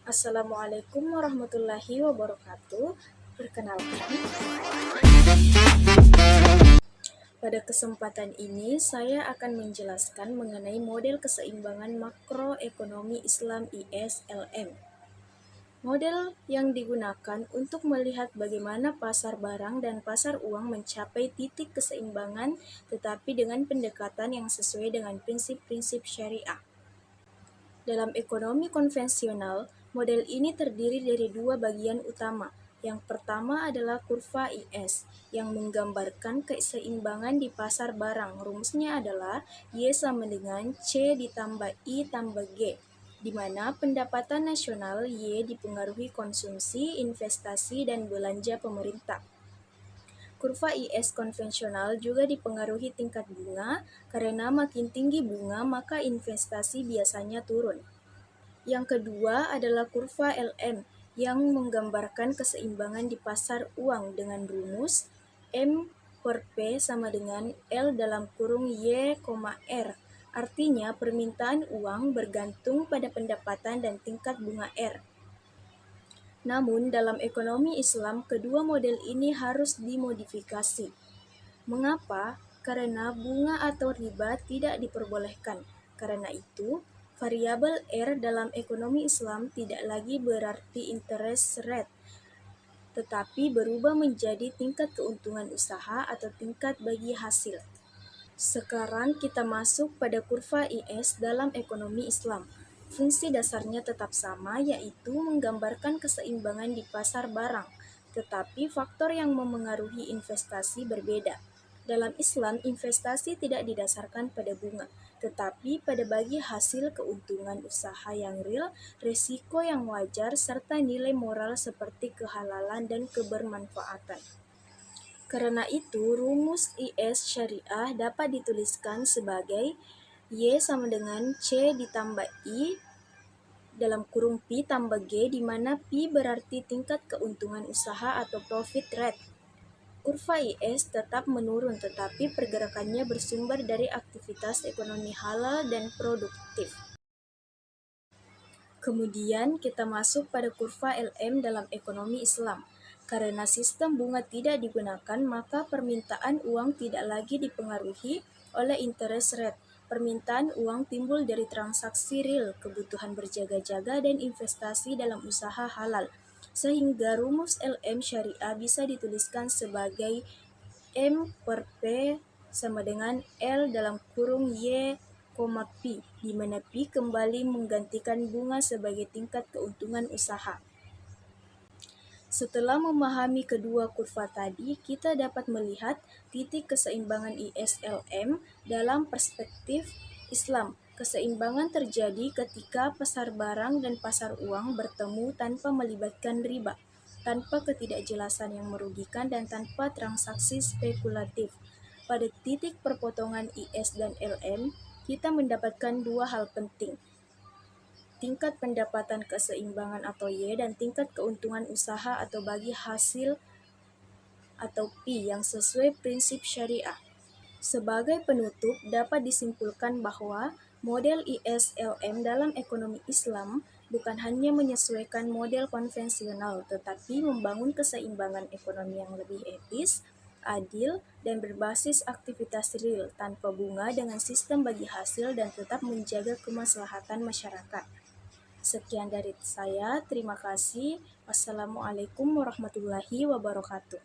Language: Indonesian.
Assalamualaikum warahmatullahi wabarakatuh. Perkenalkan, pada kesempatan ini saya akan menjelaskan mengenai model keseimbangan makroekonomi Islam ISLM. Model yang digunakan untuk melihat bagaimana pasar barang dan pasar uang mencapai titik keseimbangan tetapi dengan pendekatan yang sesuai dengan prinsip-prinsip syariah. Dalam ekonomi konvensional, model ini terdiri dari dua bagian utama. Yang pertama adalah kurva IS, yang menggambarkan keseimbangan di pasar barang. Rumusnya adalah Y sama dengan C ditambah I tambah G, di mana pendapatan nasional Y dipengaruhi konsumsi, investasi, dan belanja pemerintah. Kurva IS konvensional juga dipengaruhi tingkat bunga, karena makin tinggi bunga maka investasi biasanya turun. Yang kedua adalah kurva LM yang menggambarkan keseimbangan di pasar uang dengan rumus M per P sama dengan L dalam kurung Y, R. Artinya permintaan uang bergantung pada pendapatan dan tingkat bunga R. Namun dalam ekonomi Islam, kedua model ini harus dimodifikasi. Mengapa? Karena bunga atau riba tidak diperbolehkan. Karena itu, variabel R dalam ekonomi Islam tidak lagi berarti interest rate, tetapi berubah menjadi tingkat keuntungan usaha atau tingkat bagi hasil. Sekarang kita masuk pada kurva IS dalam ekonomi Islam. Fungsi dasarnya tetap sama, yaitu menggambarkan keseimbangan di pasar barang, tetapi faktor yang memengaruhi investasi berbeda. Dalam Islam, investasi tidak didasarkan pada bunga, tetapi pada bagi hasil keuntungan usaha yang real, risiko yang wajar, serta nilai moral seperti kehalalan dan kebermanfaatan. Karena itu, rumus IS syariah dapat dituliskan sebagai Y sama dengan C ditambah I dalam kurung P tambah G, di mana P berarti tingkat keuntungan usaha atau profit rate. Kurva IS tetap menurun, tetapi pergerakannya bersumber dari aktivitas ekonomi halal dan produktif. Kemudian kita masuk pada kurva LM dalam ekonomi Islam. Karena sistem bunga tidak digunakan, maka permintaan uang tidak lagi dipengaruhi oleh interest rate. Permintaan uang timbul dari transaksi real, kebutuhan berjaga-jaga, dan investasi dalam usaha halal. Sehingga rumus LM syariah bisa dituliskan sebagai M per P sama dengan L dalam kurung Y, P, di mana P kembali menggantikan bunga sebagai tingkat keuntungan usaha. Setelah memahami kedua kurva tadi, kita dapat melihat titik keseimbangan ISLM dalam perspektif Islam. Keseimbangan terjadi ketika pasar barang dan pasar uang bertemu tanpa melibatkan riba, tanpa ketidakjelasan yang merugikan, dan tanpa transaksi spekulatif. Pada titik perpotongan IS dan LM, kita mendapatkan dua hal penting: tingkat pendapatan keseimbangan atau Y, dan tingkat keuntungan usaha atau bagi hasil atau P yang sesuai prinsip syariah. Sebagai penutup, dapat disimpulkan bahwa model ISLM dalam ekonomi Islam bukan hanya menyesuaikan model konvensional, tetapi membangun keseimbangan ekonomi yang lebih etis, adil, dan berbasis aktivitas real tanpa bunga, dengan sistem bagi hasil dan tetap menjaga kemaslahatan masyarakat. Sekian dari saya, terima kasih. Wassalamualaikum warahmatullahi wabarakatuh.